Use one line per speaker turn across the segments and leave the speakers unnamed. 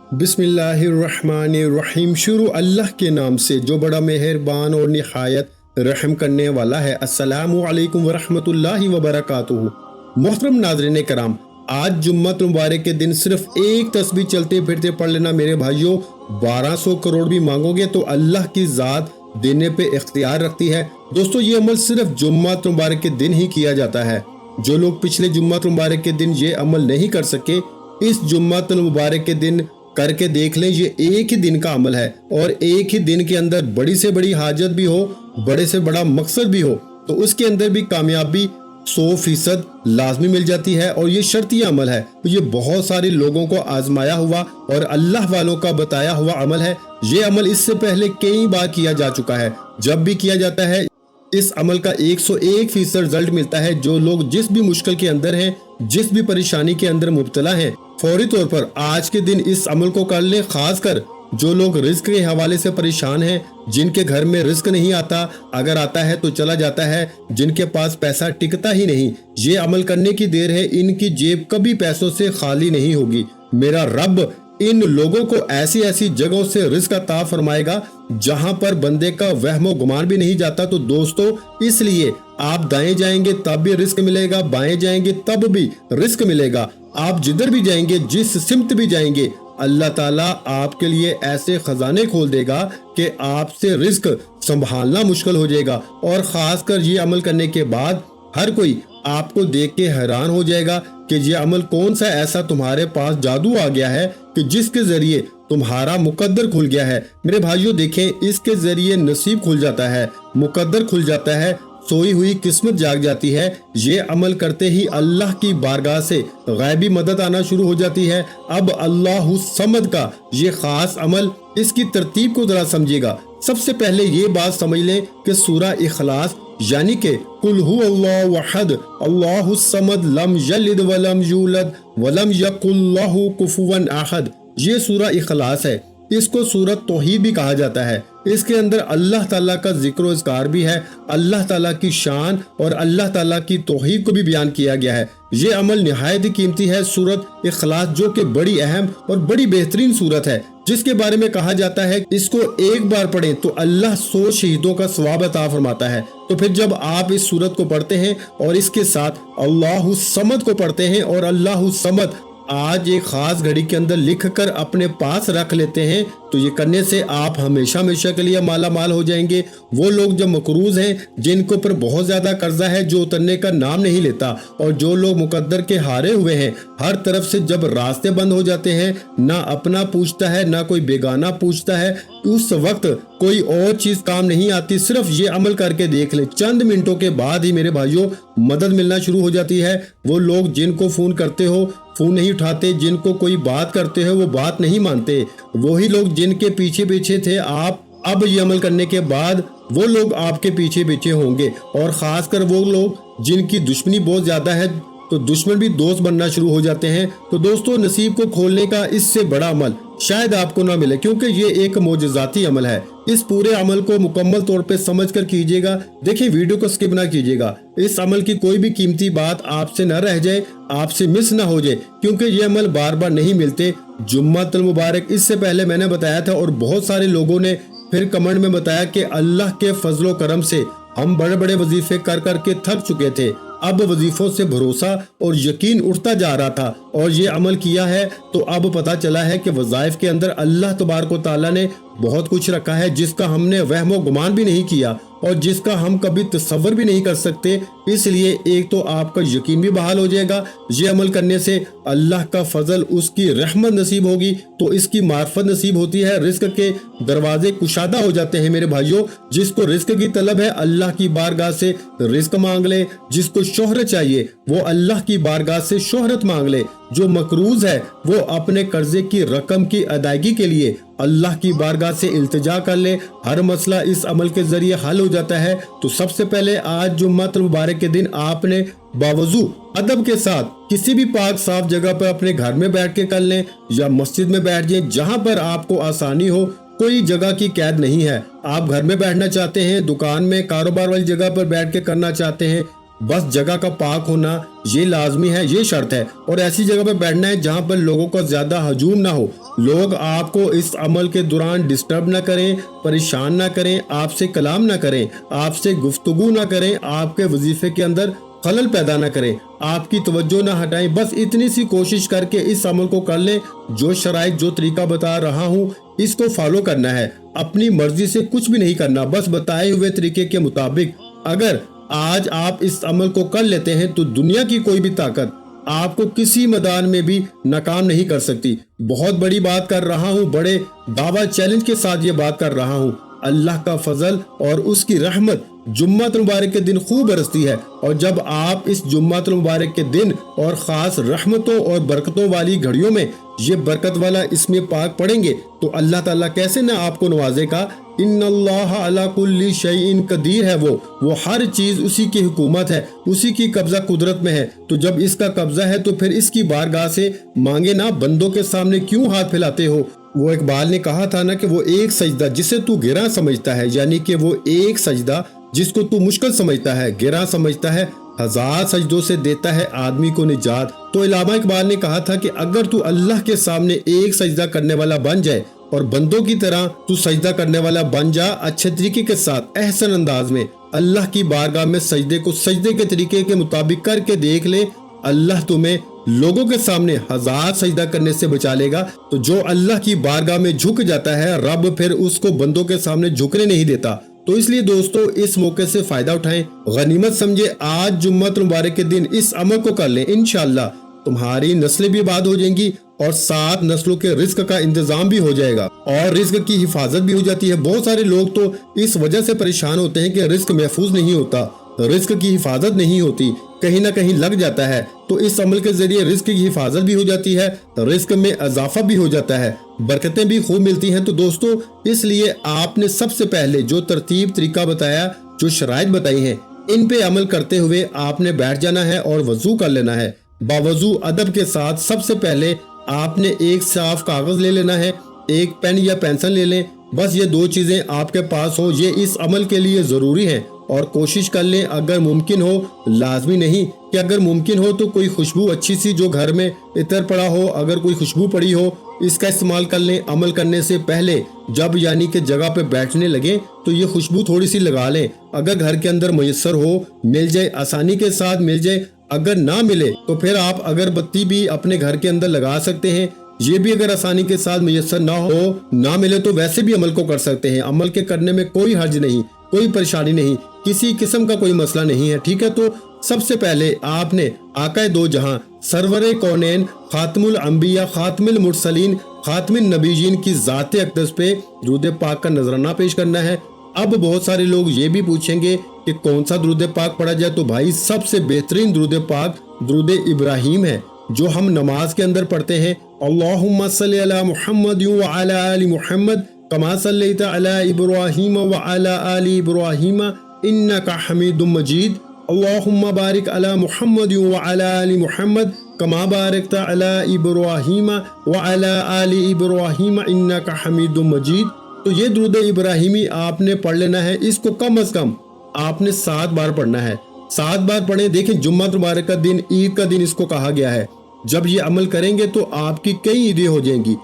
बिस्मिल्लाहिर्रहमानिर्रहीम। शुरू अल्लाह के नाम से जो बड़ा मेहरबान और निहायत रहम करने वाला है। अस्सलामु अलैकुम वरहमतुल्लाहि वबरकातुहू। मोहतरम नाज़रीन कराम, आज जुम्मत मुबारक के दिन सिर्फ एक तस्बीह चलते फिरते पढ़ लेना मेरे भाइयों, 1200 करोड़ भी मांगोगे तो अल्लाह की ज़ात देने पे इख्तियार रखती है। दोस्तों, ये अमल सिर्फ जुम्मत मुबारक के दिन ही किया जाता है। जो लोग पिछले जुम्मत मुबारक के दिन ये अमल नहीं कर सके, इस जुम्मत मुबारक के दिन करके देख लें। ये एक ही दिन का अमल है और एक ही दिन के अंदर बड़ी से बड़ी हाजत भी हो, बड़े से बड़ा मकसद भी हो, तो उसके अंदर भी कामयाबी 100% लाजमी मिल जाती है। और ये शर्ती अमल है, तो ये बहुत सारे लोगों को आजमाया हुआ और अल्लाह वालों का बताया हुआ अमल है। ये अमल इससे पहले कई बार किया जा चुका है। जब भी किया जाता है इस अमल का 101% रिजल्ट मिलता है। जो लोग जिस भी मुश्किल के अंदर हैं, जिस भी परेशानी के अंदर मुब्तला हैं, फौरी तौर पर आज के दिन इस अमल को कर लें। खासकर जो लोग रिस्क के हवाले से परेशान हैं, जिनके घर में रिस्क नहीं आता, अगर आता है तो चला जाता है, जिनके पास पैसा टिकता ही नहीं, ये अमल करने की देर है। इनकी जेब कभी पैसों से खाली नहीं होगी। मेरा रब इन लोगों को ऐसी ऐसी जगहों से रिस्क अता फरमाएगा जहां पर बंदे का वहमो गुमान भी नहीं जाता। तो दोस्तों, इसलिए आप दाएं जाएंगे तब भी रिस्क मिलेगा, बाएं जाएंगे तब भी रिस्क मिलेगा। आप जिधर भी जाएंगे, जिस सिमत भी जाएंगे, अल्लाह ताला आपके लिए ऐसे खजाने खोल देगा कि आपसे रिस्क संभालना मुश्किल हो जाएगा। और खासकर ये अमल करने के बाद हर कोई आपको देख के हैरान हो जाएगा कि ये अमल कौन सा ऐसा तुम्हारे पास जादू आ गया है कि जिसके जरिए तुम्हारा मुकद्दर खुल गया है। मेरे भाइयों देखें, इसके जरिए नसीब खुल जाता है, मुकद्दर खुल जाता है, सोई हुई किस्मत जाग जाती है। ये अमल करते ही अल्लाह की बारगाह से गैबी मदद आना शुरू हो जाती है। अब अल्लाहु समद का ये खास अमल, इसकी तरतीब को जरा समझिएगा। सबसे पहले ये बात समझ लें कि सूरा इखलास यानी कि कुल हु अल्लाहु अहद अल्लाहु समद लम यलिद वलम यूलद वलम यकुल लहु कुफुवन अहद, ये सूरा इखलास है। इसको सूरत तौहीद भी कहा जाता है। इसके अंदर अल्लाह ताला का जिक्र और इज़कार भी है, अल्लाह ताला की शान और अल्लाह ताला की तौहीद को भी बयान किया गया है। ये अमल निहायत ही कीमती है। सूरत इखलास जो कि बड़ी अहम और बड़ी बेहतरीन सूरत है, जिसके बारे में कहा जाता है इसको एक बार पढ़ें तो अल्लाह 100 शहीदों का सवाब अता फरमाता है। तो फिर जब आप इस सूरत को पढ़ते हैं और इसके साथ अल्लाहु समद को पढ़ते हैं और अल्लाहु समद आज एक खास घड़ी के अंदर लिख कर अपने पास रख लेते हैं, तो ये करने से आप हमेशा हमेशा के लिए माला माल हो जाएंगे। वो लोग जो मकरूज हैं, जिनके ऊपर बहुत ज्यादा कर्जा है, जो उतरने का नाम नहीं लेता, और जो लोग मुकद्दर के हारे हुए हैं, हर तरफ से जब रास्ते बंद हो जाते हैं, ना अपना पूछता है ना कोई बेगाना पूछता है, उस वक्त कोई और चीज काम नहीं आती। सिर्फ ये अमल करके देख ले, चंद मिनटों के बाद ही मेरे भाइयों मदद मिलना शुरू हो जाती है। वो लोग जिनको फोन करते हो फोन नहीं उठाते, जिनको कोई बात करते हो वो बात नहीं मानते, वही लोग जिनके पीछे पीछे थे आप, अब ये अमल करने के बाद वो लोग आपके पीछे पीछे होंगे। और खासकर वो लोग जिनकी दुश्मनी बहुत ज्यादा है, तो दुश्मन भी दोस्त बनना शुरू हो जाते हैं। तो दोस्तों, नसीब को खोलने का इससे बड़ा अमल शायद आपको ना मिले, क्योंकि ये एक मोजज़ाती अमल है। इस पूरे अमल को मुकम्मल तौर पे समझ कर कीजिएगा। देखिए, वीडियो को स्किप ना कीजिएगा। इस अमल की कोई भी कीमती बात आपसे न रह जाए, आपसे मिस ना हो जाए, क्योंकि ये अमल बार बार नहीं मिलते। जुम्मतुल मुबारक इससे पहले मैंने बताया था और बहुत सारे लोगों ने फिर कमेंट में बताया कि अल्लाह के फजलो करम से हम बड़े बड़े वजीफे कर करके थक चुके थे, अब वजीफों से भरोसा और यकीन उठता जा रहा था और ये अमल किया है तो अब पता चला है कि वज़ाइफ के अंदर अल्लाह तबारक व तआला ने बहुत कुछ रखा है, जिसका हमने वहमो गुमान भी नहीं किया और जिसका हम कभी तसव्वुर भी नहीं कर सकते। इसलिए एक तो आपका यकीन भी बहाल हो जाएगा, ये अमल करने से अल्लाह का फजल, उसकी रहमत नसीब होगी, तो इसकी मार्फत नसीब होती है, रिस्क के दरवाजे कुशादा हो जाते हैं। मेरे भाइयों, जिसको रिस्क की तलब है अल्लाह की बारगाह से रिस्क मांग ले, जिसको शोहरत चाहिए वो अल्लाह की बारगाह से शोहरत मांग ले, जो मकरूज है वो अपने कर्जे की रकम की अदायगी के लिए अल्लाह की बारगाह से इल्तिजा कर ले। हर मसला इस अमल के जरिए हल हो जाता है। तो सबसे पहले आज जुम्मतुल मुबारक के दिन आपने बावजू अदब के साथ किसी भी पाक साफ जगह पर अपने घर में बैठ के कर लें या मस्जिद में बैठ जाएं, जहां पर आपको आसानी हो। कोई जगह की कैद नहीं है। आप घर में बैठना चाहते हैं, दुकान में, कारोबार वाली जगह पर बैठ के करना चाहते हैं, बस जगह का पाक होना ये लाजमी है, ये शर्त है। और ऐसी जगह पे बैठना है जहाँ पर लोगों का ज्यादा हजूम ना हो, लोग आपको इस अमल के दौरान डिस्टर्ब ना करें, परेशान ना करें, आपसे कलाम ना करें, आपसे गुफ्तगू ना करें, आपके वजीफे के अंदर खलल पैदा ना करें, आपकी तवज्जो ना हटाएं। बस इतनी सी कोशिश करके इस अमल को कर लें। जो शराइत, जो तरीका बता रहा हूँ, इसको फॉलो करना है। अपनी मर्जी से कुछ भी नहीं करना, बस बताए हुए तरीके के मुताबिक। अगर आज आप इस अमल को कर लेते हैं तो दुनिया की कोई भी ताकत आपको किसी मैदान में भी नाकाम नहीं कर सकती। बहुत बड़ी बात कर रहा हूँ, बड़े दावा चैलेंज के साथ ये बात कर रहा हूँ। अल्लाह का फजल और उसकी रहमत जुम्मत मुबारक के दिन खूब बरसती है। और जब आप इस जुम्मत मुबारक के दिन और ख़ास रहमतों और बरकतों वाली घड़ियों में ये बरकत वाला इसमें पाक पढ़ेंगे तो अल्लाह ताला कैसे ना आपको नवाजेगा। इन्नल्लाह अला कुल्ली शैइन कदीर है, वो हर चीज उसी की हुकूमत है, उसी की कब्जा कुदरत में है। तो जब इसका कब्जा है तो फिर इसकी बारगाह से मांगे ना, बंदों के सामने क्यों हाथ फैलाते हो। वो इकबाल ने कहा था ना कि वो एक सजदा जिसे तू गिरा समझता है, यानी कि वो एक सजदा जिसको तू मुश्किल समझता है, गिरा समझता है, 1000 सजदों से देता है आदमी को निजात। तो इलामा इकबाल ने कहा था कि अगर तू अल्लाह के सामने एक सजदा करने वाला बन जाए और बंदों की तरह तू सजदा करने वाला बन जा, अच्छे तरीके के साथ, एहसन अंदाज में अल्लाह की बारगाह में सजदे को सजदे के तरीके के मुताबिक करके देख ले, अल्लाह तुम्हें लोगों के सामने 1000 सजदा करने से बचा लेगा। तो जो अल्लाह की बारगाह में झुक जाता है, रब फिर उसको बंदों के सामने झुकने नहीं देता। तो इसलिए दोस्तों इस मौके से फायदा उठाएं, गनीमत समझे। आज जुम्मत मुबारक के दिन इस अमल को कर लें, इंशाअल्लाह तुम्हारी नस्लें भी आबाद हो जाएंगी और 7 नस्लों के रिस्क का इंतजाम भी हो जाएगा और रिस्क की हिफाजत भी हो जाती है। बहुत सारे लोग तो इस वजह से परेशान होते हैं कि रिस्क महफूज नहीं होता, रिस्क की हिफाजत नहीं होती, कहीं ना कहीं लग जाता है। तो इस अमल के जरिए रिस्क की हिफाजत भी हो जाती है, रिस्क में इजाफा भी हो जाता है, बरकतें भी खूब मिलती हैं। तो दोस्तों इसलिए आपने सबसे पहले जो तरतीब तरीका बताया, जो शराइत बताई हैं, इन पे अमल करते हुए आपने बैठ जाना है और वजू कर लेना है। बावजू अदब के साथ सबसे पहले आपने एक साफ कागज ले लेना है, एक पेन या पेंसिल ले लें। बस ये 2 चीजें आपके पास हो, ये इस अमल के लिए जरूरी है। और कोशिश कर लें अगर मुमकिन हो, लाजमी नहीं कि अगर मुमकिन हो तो कोई खुशबू अच्छी सी जो घर में इतर पड़ा हो, अगर कोई खुशबू पड़ी हो, इसका इस्तेमाल कर लें। अमल करने से पहले जब यानी कि जगह पे बैठने लगे तो ये खुशबू थोड़ी सी लगा लें। अगर घर के अंदर मुयस्सर हो, मिल जाए, आसानी के साथ मिल जाए। अगर ना मिले तो फिर आप अगरबत्ती भी अपने घर के अंदर लगा सकते हैं। ये भी अगर आसानी के साथ मुयस्सर ना हो, ना मिले तो वैसे भी अमल को कर सकते हैं। अमल के करने में कोई हर्ज नहीं, कोई परेशानी नहीं, किसी किस्म का कोई मसला नहीं है, ठीक है। तो सबसे पहले आपने आकाए दो जहां, सरवरे कौनैन, खातमुल अंबिया, खातमुल मुरसलीन, खातमुन नबीयीन की ज़ाते अक़दस पे दुरूद पाक का नजराना पेश करना है। अब बहुत सारे लोग ये भी पूछेंगे कि कौन सा दुरूद पाक पढ़ा जाए। तो भाई सबसे बेहतरीन दुरूद पाक दुरूद इब्राहिम है, जो हम नमाज के अंदर पढ़ते हैं। अल्लाहुम्मा सल्ली अला मुहम्मद व अला आलि मुहम्मद कमा सल्लैता अला इब्राहीम व अला आलि इब्राहीम इन्नका हमीदुम मजीद। अल्लाहुम्मा बारिक अला मुहम्मद व अला आलि मुहम्मद कमा बारकता अला इब्राहीम व अला आलि इब्राहीम इन्नका हमीदुम मजीद। तो ये दुरूद इब्राहिमी आपने पढ़ लेना है। इसको कम से कम आपने 7 बार पढ़ना है। 7 बार पढ़े। देखें जुम्मा मुबारक का दिन, ईद का दिन इसको कहा गया है। जब ये अमल करेंगे तो आपकी कई ईदें हो जाएंगी।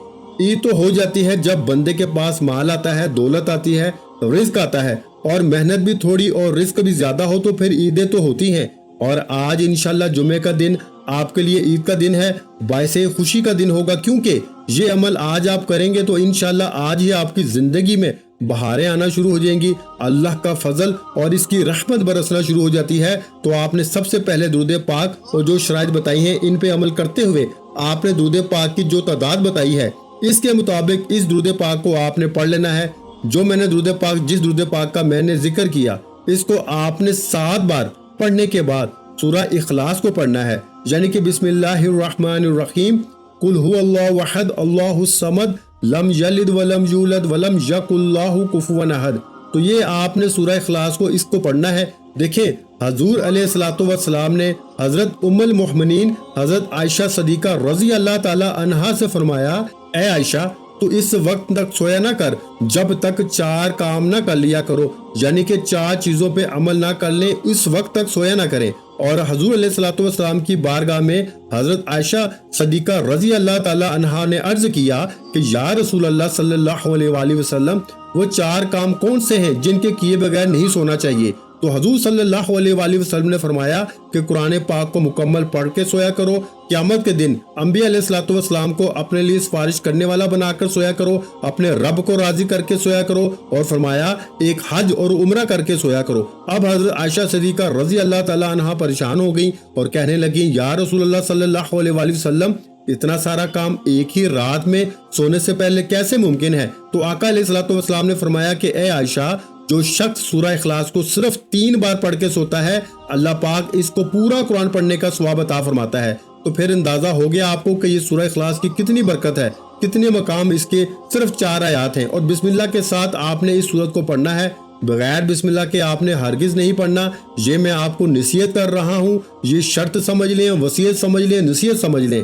ईद तो हो जाती है जब बंदे के पास माल आता है, दौलत आती है, रिस्क आता है और मेहनत भी थोड़ी और रिस्क भी ज्यादा हो तो फिर ईदें तो होती हैं। और आज इंशाल्लाह जुमे का दिन आपके लिए ईद का दिन है, बायसे खुशी का दिन होगा, क्योंकि ये अमल आज आप करेंगे तो इंशाल्लाह आज ही आपकी जिंदगी में बहारें आना शुरू हो जाएंगी, अल्लाह का फजल और इसकी रहमत बरसना शुरू हो जाती है। तो आपने सबसे पहले दुरूद पाक और जो शराइत बताई हैं, इन पे अमल करते हुए आपने दुरूद पाक की जो तादाद बताई है, इसके मुताबिक इस दुरूद पाक को आपने पढ़ लेना है। जो मैंने दुरूद पाक, जिस दुरूद पाक का मैंने जिक्र किया, इसको आपने 7 बार पढ़ने के बाद सूरह इखलास को पढ़ना है, यानी कि बिस्मिल्लाहिर्रहमानिर्रहीम, कुल हुवल्लाहु अहद अल्लाहुस समद लम यलिद वलम यूलद वलम यकुल्लाहु कुफुवन अहद। तो ये आपने सूरह इखलास को इसको पढ़ना है। देखिए हजूर अलैहिस्सलातु वस्सलाम ने हजरत उम्मुल मोमिनीन हजरत आयशा सदीका रजी अल्लाह ताला अन्हा से फरमाया, ए आयशा تو اس وقت تک سویا نہ کر جب تک 4 کام نہ کر لیا کرو، یعنی کہ 4 چیزوں پہ عمل نہ کر لیں اس وقت تک سویا نہ کریں۔ اور حضور علیہ الصلوۃ والسلام کی بارگاہ میں حضرت عائشہ صدیقہ رضی اللہ تعالی عنہا نے عرض کیا کہ یا رسول اللہ صلی اللہ علیہ وآلہ وسلم، وہ 4 کام کون سے ہیں جن کے کیے بغیر نہیں سونا چاہیے؟ تو حضور صلی اللہ علیہ وآلہ وسلم نے فرمایا کہ قرآن پاک کو مکمل پڑھ کے سویا کرو، قیامت کے دن انبیاء علیہ الصلوۃ والسلام کو اپنے لیے سفارش کرنے والا بنا کر سویا کرو، اپنے رب کو راضی کر کے سویا کرو، اور فرمایا ایک حج اور عمرہ کر کے سویا کرو۔ اب حضرت عائشہ صدیقہ رضی اللہ تعالی عنہا پریشان ہو گئیں اور کہنے لگیں یا رسول اللہ صلی اللہ علیہ وآلہ وسلم، اتنا سارا کام ایک ہی رات میں سونے سے پہلے کیسے ممکن ہے؟ تو آقا علیہ الصلوۃ والسلام نے فرمایا کہ اے عائشہ، جو شخص سورہ اخلاص کو صرف 3 بار پڑھ کے سوتا ہے، اللہ پاک اس کو پورا قرآن پڑھنے کا ثواب عطا فرماتا ہے۔ تو پھر اندازہ ہو گیا آپ کو کہ یہ سورہ اخلاص کی کتنی برکت ہے، کتنے مقام اس کے صرف 4 آیات ہیں، اور بسم اللہ کے ساتھ آپ نے اس سورت کو پڑھنا ہے۔ بغیر بسم اللہ کے آپ نے ہرگز نہیں پڑھنا۔ یہ میں آپ کو نصیحت کر رہا ہوں، یہ شرط سمجھ لیں، وصیت سمجھ لیں، نصیحت سمجھ لیں۔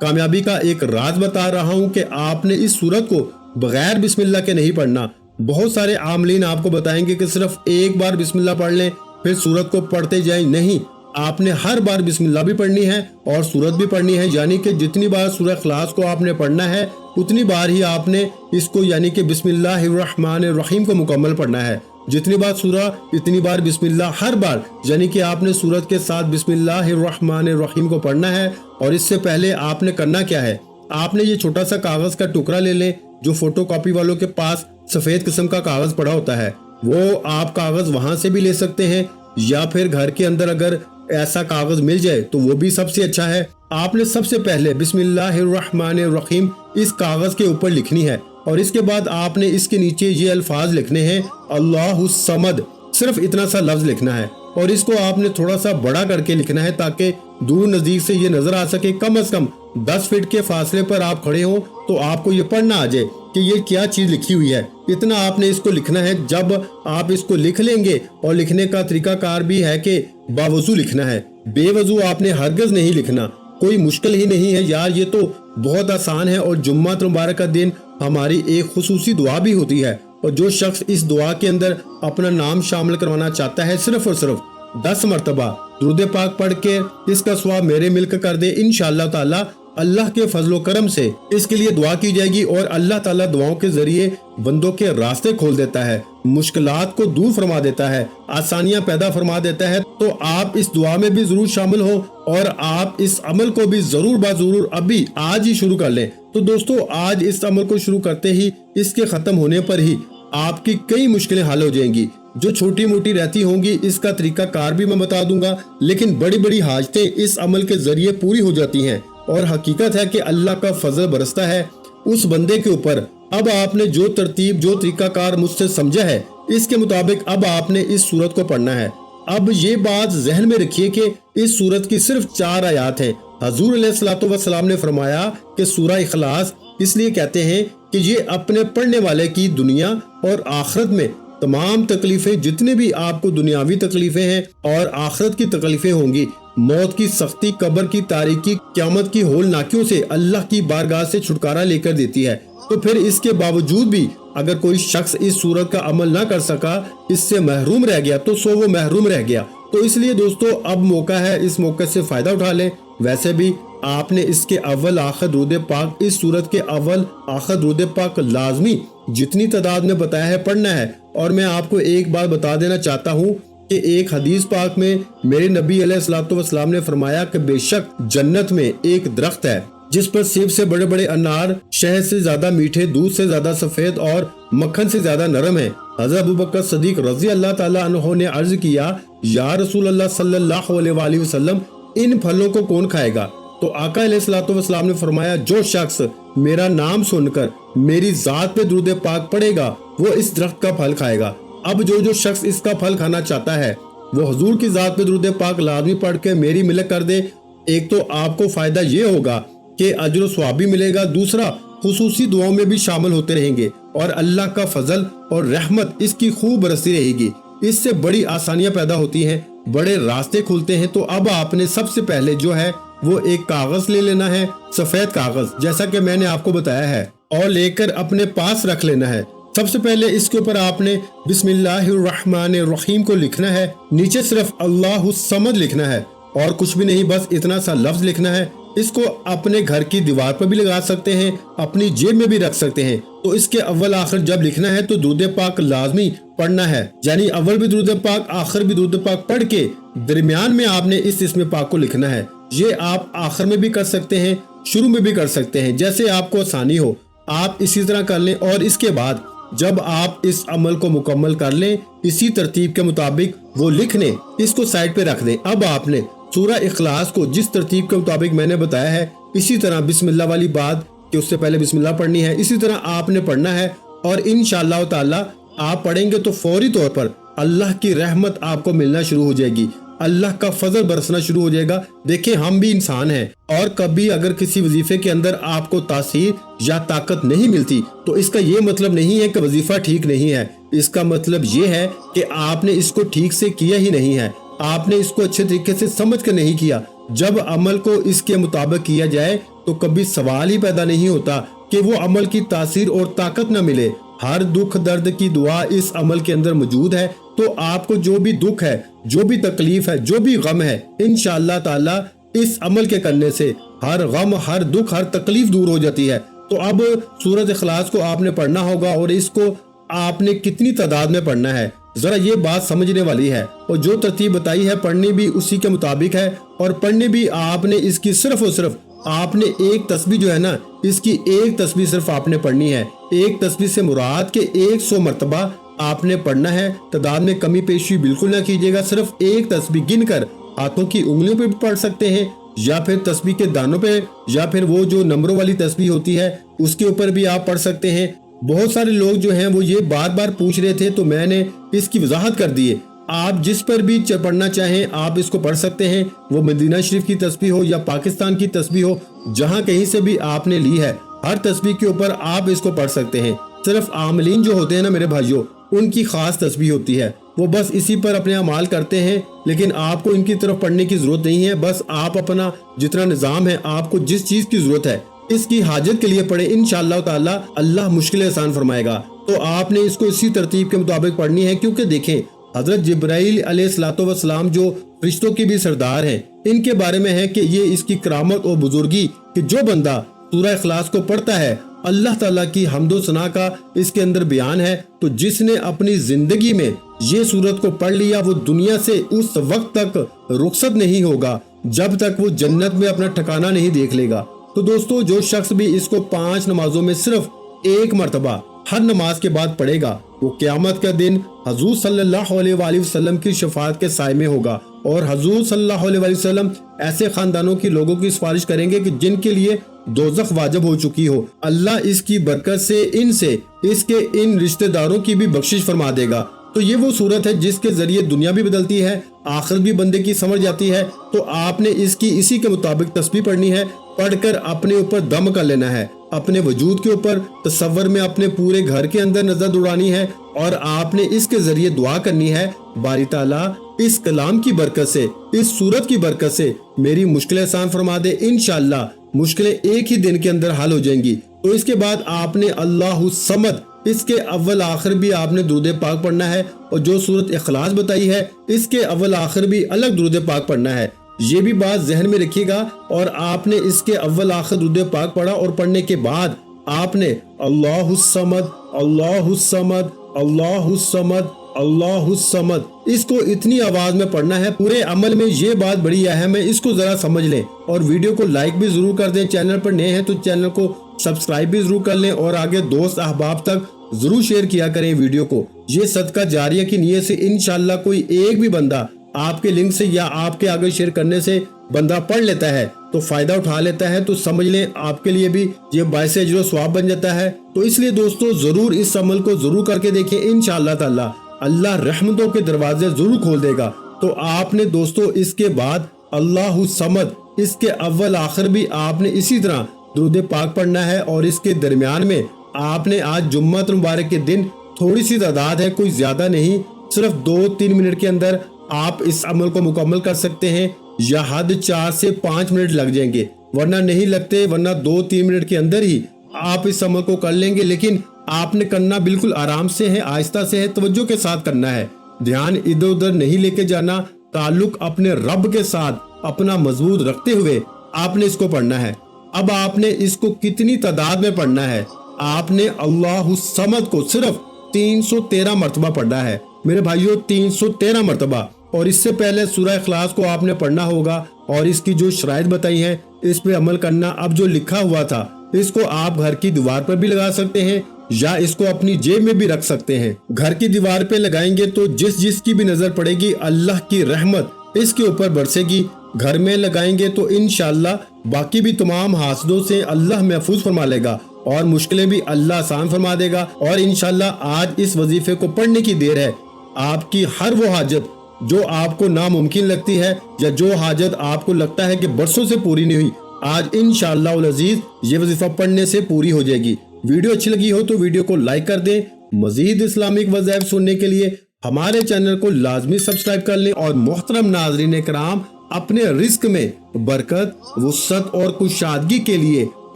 کامیابی کا ایک راز بتا رہا ہوں کہ آپ نے اس سورت کو بغیر بسم اللہ کے نہیں پڑھنا۔ بہت سارے عاملین آپ کو بتائیں گے کہ صرف ایک بار بسم اللہ پڑھ لیں پھر سورت کو پڑھتے جائیں، نہیں، آپ نے ہر بار بسم اللہ بھی پڑھنی ہے اور سورت بھی پڑھنی ہے، یعنی کہ جتنی بار سورہ اخلاص کو آپ نے پڑھنا ہے اتنی بار ہی آپ نے اس کو یعنی کہ بسم اللہ الرحمن الرحیم کو مکمل پڑھنا ہے۔ جتنی بار سورہ اتنی بار بسم اللہ، ہر بار یعنی کہ آپ نے سورت کے ساتھ بسم اللہ الرحمن الرحیم کو پڑھنا ہے۔ اور اس سے پہلے آپ نے کرنا کیا ہے، آپ نے یہ چھوٹا سا کاغذ کا ٹکڑا لے لیں، جو فوٹو کاپی والوں کے پاس سفید قسم کا کاغذ پڑا ہوتا ہے، وہ آپ کاغذ وہاں سے بھی لے سکتے ہیں، یا پھر گھر کے اندر اگر ایسا کاغذ مل جائے تو وہ بھی سب سے اچھا ہے۔ آپ نے سب سے پہلے بسم اللہ الرحمن الرحیم اس کاغذ کے اوپر لکھنی ہے، اور اس کے بعد آپ نے اس کے نیچے یہ الفاظ لکھنے ہیں، اللہ الصمد، صرف اتنا سا لفظ لکھنا ہے، اور اس کو آپ نے تھوڑا سا بڑا کر کے لکھنا ہے تاکہ دور نزدیک سے یہ نظر آ سکے۔ کم از کم 10 فٹ کے فاصلے پر آپ کھڑے ہوں تو آپ کو یہ پڑھنا آ جائے کہ یہ کیا چیز لکھی ہوئی ہے۔ اتنا آپ نے اس کو لکھنا ہے۔ جب آپ اس کو لکھ لیں گے، اور لکھنے کا طریقہ کار بھی ہے کہ باوضو لکھنا ہے، بے وضو آپ نے ہرگز نہیں لکھنا۔ کوئی مشکل ہی نہیں ہے یار، یہ تو بہت آسان ہے۔ اور جمعہ مبارک کا دن ہماری ایک خصوصی دعا بھی ہوتی ہے، اور جو شخص اس دعا کے اندر اپنا نام شامل کروانا چاہتا ہے، صرف اور صرف 10 مرتبہ درود پاک پڑھ کے اس کا ثواب میرے ملک کر دے، انشاءاللہ تعالی اللہ کے فضل و کرم سے اس کے لیے دعا کی جائے گی، اور اللہ تعالیٰ دعاؤں کے ذریعے بندوں کے راستے کھول دیتا ہے، مشکلات کو دور فرما دیتا ہے، آسانیاں پیدا فرما دیتا ہے۔ تو آپ اس دعا میں بھی ضرور شامل ہوں، اور آپ اس عمل کو بھی ضرور ضرور ابھی آج ہی شروع کر لیں۔ تو دوستو، آج اس عمل کو شروع کرتے ہی اس کے ختم ہونے پر ہی آپ کی کئی مشکلیں حل ہو جائیں گی۔ جو چھوٹی موٹی رہتی ہوں گی اس کا طریقہ کار بھی میں بتا دوں گا، لیکن بڑی بڑی حاجتیں اس عمل کے ذریعے پوری ہو جاتی ہیں، اور حقیقت ہے کہ اللہ کا فضل برستا ہے اس بندے کے اوپر۔ اب آپ نے جو ترتیب، جو طریقہ کار مجھ سے سمجھا ہے، اس کے مطابق اب آپ نے اس سورت کو پڑھنا ہے۔ اب یہ بات ذہن میں رکھیے کہ اس سورت کی صرف 4 آیات ہیں۔ حضور علیہ الصلوۃ والسلام نے فرمایا کہ سورہ اخلاص اس لیے کہتے ہیں کہ یہ اپنے پڑھنے والے کی دنیا اور آخرت میں تمام تکلیفیں، جتنے بھی آپ کو دنیاوی تکلیفیں ہیں اور آخرت کی تکلیفیں ہوں گی، موت کی سختی، قبر کی تاریکی، قیامت کی ہولناکیوں سے اللہ کی بارگاہ سے چھٹکارا لے کر دیتی ہے۔ تو پھر اس کے باوجود بھی اگر کوئی شخص اس سورت کا عمل نہ کر سکا، اس سے محروم رہ گیا، تو سو وہ محروم رہ گیا۔ تو اس لیے دوستو، اب موقع ہے، اس موقع سے فائدہ اٹھا لیں۔ ویسے بھی آپ نے اس کے اول آخر درود پاک، اس سورت کے اول آخر درود پاک لازمی جتنی تعداد میں بتایا ہے پڑھنا ہے۔ اور میں آپ کو ایک بات بتا دینا چاہتا ہوں کہ ایک حدیث پاک میں میرے نبی علیہ الصلوۃ والسلام نے فرمایا کہ بے شک جنت میں ایک درخت ہے جس پر سیب سے بڑے بڑے انار، شہد سے زیادہ میٹھے، دودھ سے زیادہ سفید اور مکھن سے زیادہ نرم ہیں۔ حضرت ابوبکر صدیق رضی اللہ تعالیٰ عنہ نے عرض کیا، یا رسول اللہ صلی اللہ علیہ وآلہ وسلم، ان پھلوں کو کون کھائے گا؟ تو آقا علیہ الصلوۃ والسلام نے فرمایا، جو شخص میرا نام سن کر میری ذات پہ درود پاک پڑھے گا وہ اس درخت کا پھل کھائے گا۔ اب جو شخص اس کا پھل کھانا چاہتا ہے وہ حضور کی ذات پہ درود پاک لازمی پڑھ کے میری ملک کر دے۔ ایک تو آپ کو فائدہ یہ ہوگا کہ اجر و ثواب بھی ملے گا، دوسرا خصوصی دعاؤں میں بھی شامل ہوتے رہیں گے، اور اللہ کا فضل اور رحمت اس کی خوب برستی رہے گی۔ اس سے بڑی آسانیاں پیدا ہوتی ہیں، بڑے راستے کھلتے ہیں۔ تو اب آپ نے سب سے پہلے جو ہے وہ ایک کاغذ لے لینا ہے، سفید کاغذ، جیسا کہ میں نے آپ کو بتایا ہے۔ और लेकर अपने पास रख लेना है। सबसे पहले इसके ऊपर आपने बिस्मिल्लाहिर्रहमानिर्रहीम को लिखना है, नीचे सिर्फ अल्लाहु समद लिखना है और कुछ भी नहीं, बस इतना सा लफ्ज लिखना है। इसको अपने घर की दीवार पर भी लगा सकते हैं, अपनी जेब में भी रख सकते हैं। तो इसके अव्वल आखिर जब लिखना है तो दुरूद पाक लाजमी पढ़ना है, यानी अव्वल भी दुरूद पाक आखिर भी दुरूद पाक पढ़ के दरमियान में आपने इस इस्म पाक को लिखना है। ये आप आखिर में भी कर सकते हैं, शुरू में भी कर सकते हैं, जैसे आपको आसानी हो आप इसी तरह कर लें। और इसके बाद जब आप इस अमल को मुकम्मल कर लें, इसी तरतीब के मुताबिक वो लिख लें, इसको साइड पे रख दें। अब आपने सूरह इखलास को जिस तरतीब के मुताबिक मैंने बताया है, इसी तरह बिस्मिल्लाह वाली बात कि उससे पहले बिस्मिल्लाह पढ़नी है, इसी तरह आपने पढ़ना है। और इंशाअल्लाह ताला आप पढ़ेंगे तो फौरी तौर पर अल्लाह की रहमत आपको मिलना शुरू हो जाएगी, अल्लाह का फजल बरसना शुरू हो जाएगा। देखिए हम भी इंसान हैं और कभी अगर किसी वजीफे के अंदर आपको तासीर या ताकत नहीं मिलती तो इसका ये मतलब नहीं है कि वजीफा ठीक नहीं है। इसका मतलब ये है कि आपने इसको ठीक से किया ही नहीं है, आपने इसको अच्छे तरीके से समझ कर नहीं किया। जब अमल को इसके मुताबिक किया जाए तो कभी सवाल ही पैदा नहीं होता कि वो अमल की तासीर और ताकत न मिले। हर दुख दर्द की दुआ इस अमल के अंदर मौजूद है। तो आपको जो भी दुख है, जो भी तकलीफ है, जो भी गम है, इंशाअल्लाह ताला इस अमल के करने से हर गम, हर दुख, हर तकलीफ दूर हो जाती है। तो अब सूरत इखलास को आपने पढ़ना होगा और इसको आपने कितनी तादाद में पढ़ना है, जरा ये बात समझने वाली है। और जो तरतीब बताई है पढ़नी भी उसी के मुताबिक है, और पढ़ने भी आपने इसकी सिर्फ और सिर्फ आपने एक तस्बीह जो है ना, इसकी एक तस्बीह सिर्फ आपने पढ़नी है। एक तस्बीह से मुराद के 100 मरतबा आपने पढ़ना है। तादाद में कमी पेशी बिल्कुल ना कीजिएगा, सिर्फ एक तस्बीह गिनकर हाथों की उंगलियों पे भी पढ़ सकते हैं, या फिर तस्बीह के दानों पे, या फिर वो जो नंबरों वाली तस्बीह होती है उसके ऊपर भी आप पढ़ सकते हैं। बहुत सारे लोग जो हैं वो ये बार बार पूछ रहे थे तो मैंने इसकी वजाहत कर दी है। आप जिस पर भी पढ़ना चाहें आप इसको पढ़ सकते हैं, वो मदीना शरीफ की तस्बीह हो या पाकिस्तान की तस्बीह हो, जहां कहीं से भी आपने ली है, हर तस्बीह के ऊपर आप इसको पढ़ सकते हैं। सिर्फ आमलीन जो होते हैं ना मेरे भाइयों, उनकी खास तस्बीह होती है, वो बस इसी पर अपने अमाल करते हैं, लेकिन आपको इनकी तरफ पढ़ने की जरूरत नहीं है। बस आप अपना जितना निजाम है, आपको जिस चीज की जरूरत है इसकी हाजत के लिए पढ़े, इंशाअल्लाह ताला अल्लाह मुश्किल आसान फरमाएगा। तो आपने इसको इसी तरतीब के मुताबिक पढ़नी है, क्योंकि देखें हजरत जिब्राइल अलैहिस्सलाम जो फरिश्तों के भी सरदार हैं, इनके बारे में है कि ये इसकी करामत और बुजुर्गी कि जो बंदा सूरह इखलास को पढ़ता है, अल्लाह ताला की हम्दो सना का इसके अंदर बयान है। तो जिसने अपनी जिंदगी में ये सूरत को पढ़ लिया वो दुनिया से उस वक्त तक रुखसत नहीं होगा जब तक वो जन्नत में अपना ठिकाना नहीं देख लेगा। तो दोस्तों जो शख्स भी इसको 5 नमाजों में सिर्फ एक मरतबा हर नमाज के बाद पढ़ेगा, वो क़यामत का दिन हजूर सल्लल्लाहु अलैहि वसल्लम की शफाअत के साए में होगा। और हजूर सल्लल्लाहु अलैहि वसल्लम ऐसे खानदानों के लोगों की सिफारिश करेंगे कि जिनके लिए दोज़ख वाजिब हो चुकी हो। अल्लाह इसकी बरकत से इनसे इसके इन रिश्तेदारों की भी बख्शिश फरमा देगा। तो ये वो सूरत है जिसके जरिए दुनिया भी बदलती है, आखिरत भी बंदे की समझ जाती है। तो आपने इसकी इसी के मुताबिक तस्बीह पढ़नी है, पढ़कर अपने ऊपर दम कर लेना है, अपने वजूद के ऊपर तसव्वुर में अपने पूरे घर के अंदर नजर दौड़ानी है, और आपने इसके जरिए दुआ करनी है, बारी ताला इस कलाम की बरकत से, इस सूरत की बरकत से मेरी मुश्किलें आसान फरमा दे। इंशाअल्लाह मुश्किलें एक ही दिन के अंदर हल हो जाएंगी। तो इसके बाद आपने अल्लाहु समद इसके अव्वल आखिर भी आपने दुरूद पाक पढ़ना है, और जो सूरत इखलास बताई है इसके अव्वल आखिर भी अलग दुरूद पाक पढ़ना है। ये भी बात जहन में रखिएगा। और आपने इसके अव्वल आखिर दुरूद पाक पढ़ा और पढ़ने के बाद आपने अल्लाहु समद अल्लाहु समद अल्लाहु समद अल्लाहु समद इसको इतनी आवाज में पढ़ना है। पूरे अमल में ये बात बड़ी अहम है, इसको जरा समझ लें। और वीडियो को लाइक भी जरूर कर दें, चैनल पर नए हैं तो चैनल को सब्सक्राइब भी जरूर कर लें, और आगे दोस्त अहबाब तक जरूर शेयर किया करें वीडियो को। ये सदका जारिया की नीयत से इंशाअल्लाह कोई एक भी बंदा आपके लिंक से या आपके आगे शेयर करने से बंदा पढ़ लेता है तो फायदा उठा लेता है, तो समझ लें आपके लिए भी ये बायस अजर सवाब बन जाता है। तो इसलिए दोस्तों जरूर इस अमल को जरूर करके देखें, इंशाअल्लाह ताला अल्लाह रहमतों के दरवाजे जरूर खोल देगा। तो आपने दोस्तों इसके बाद अल्लाहु समद इसके अव्वल आखिर भी आपने इसी तरह दुरूद पाक पढ़ना है, और इसके दरमियान में आपने आज जुम्मत मुबारक के दिन थोड़ी सी तादाद है, कोई ज्यादा नहीं, सिर्फ 2-3 मिनट के अंदर आप इस अमल को मुकम्मल कर सकते हैं, या हद 4 से 5 मिनट लग जाएंगे, वरना नहीं लगते, वरना 2-3 मिनट के अंदर ही आप इस अमल को कर लेंगे, लेकिन आपने करना बिल्कुल आराम से है, आहिस्ता से है, तवज्जो के साथ करना है। ध्यान इधर उधर नहीं लेके जाना, ताल्लुक अपने रब के साथ अपना मजबूत रखते हुए आपने इसको पढ़ना है। अब आपने इसको कितनी तादाद में पढ़ना है? आपने अल्लाहु समद को सिर्फ 313 मरतबा पढ़ना है मेरे भाइयों, 313 मरतबा। और इससे पहले सूरह इखलास को आपने पढ़ना होगा और इसकी जो शराइत बताई है इस पे अमल करना। अब जो लिखा हुआ था इसको आप घर की दीवार पर भी लगा सकते हैं या इसको अपनी जेब में भी रख सकते हैं। घर की दीवार पे लगाएंगे तो जिसकी भी नजर पड़ेगी अल्लाह की रहमत इसके ऊपर बरसेगी। घर में लगाएंगे तो इंशाअल्लाह बाकी भी तमाम हासदों से अल्लाह महफूज फरमा लेगा और मुश्किलें भी अल्लाह आसान फरमा देगा। और इंशाअल्लाह आज इस वजीफे को पढ़ने की देर है। आपकी हर वो हाजत जो आपको नामुमकिन लगती है या जो हाजत आपको लगता है कि बरसों से पूरी नहीं हुई, आज इंशाअल्लाह उल अजीज ये वजीफा पढ़ने से पूरी हो जाएगी। वीडियो अच्छी लगी हो तो वीडियो को लाइक कर दें। मजीद इस्लामिक वज़ाइफ सुनने के लिए हमारे चैनल को लाजमी सब्सक्राइब कर लें। और मोहतरम नाज़रीन कराम, अपने रिस्क में बरकत, वुसअत और कुशादगी के लिए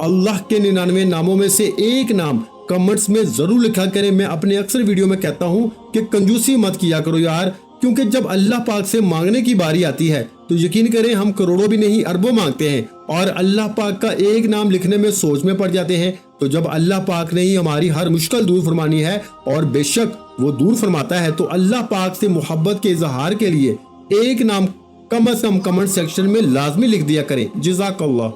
अल्लाह के 99 नामों में से एक नाम कमेंट्स में जरूर लिखा करें। मैं अपने अक्सर वीडियो में कहता हूँ कि कंजूसी मत किया करो यार, क्योंकि जब अल्लाह पाक से मांगने की बारी आती है तो यकीन करें हम करोड़ों भी नहीं अरबों मांगते हैं और अल्लाह पाक का एक नाम लिखने में सोच में पड़ जाते हैं। तो जब अल्लाह पाक ने ही हमारी हर मुश्किल दूर फरमानी है और बेशक वो दूर फरमाता है, तो अल्लाह पाक से मोहब्बत के इजहार के लिए एक नाम कम से कम कमेंट सेक्शन में लाजमी लिख दिया करें। जज़ाकल्लाह।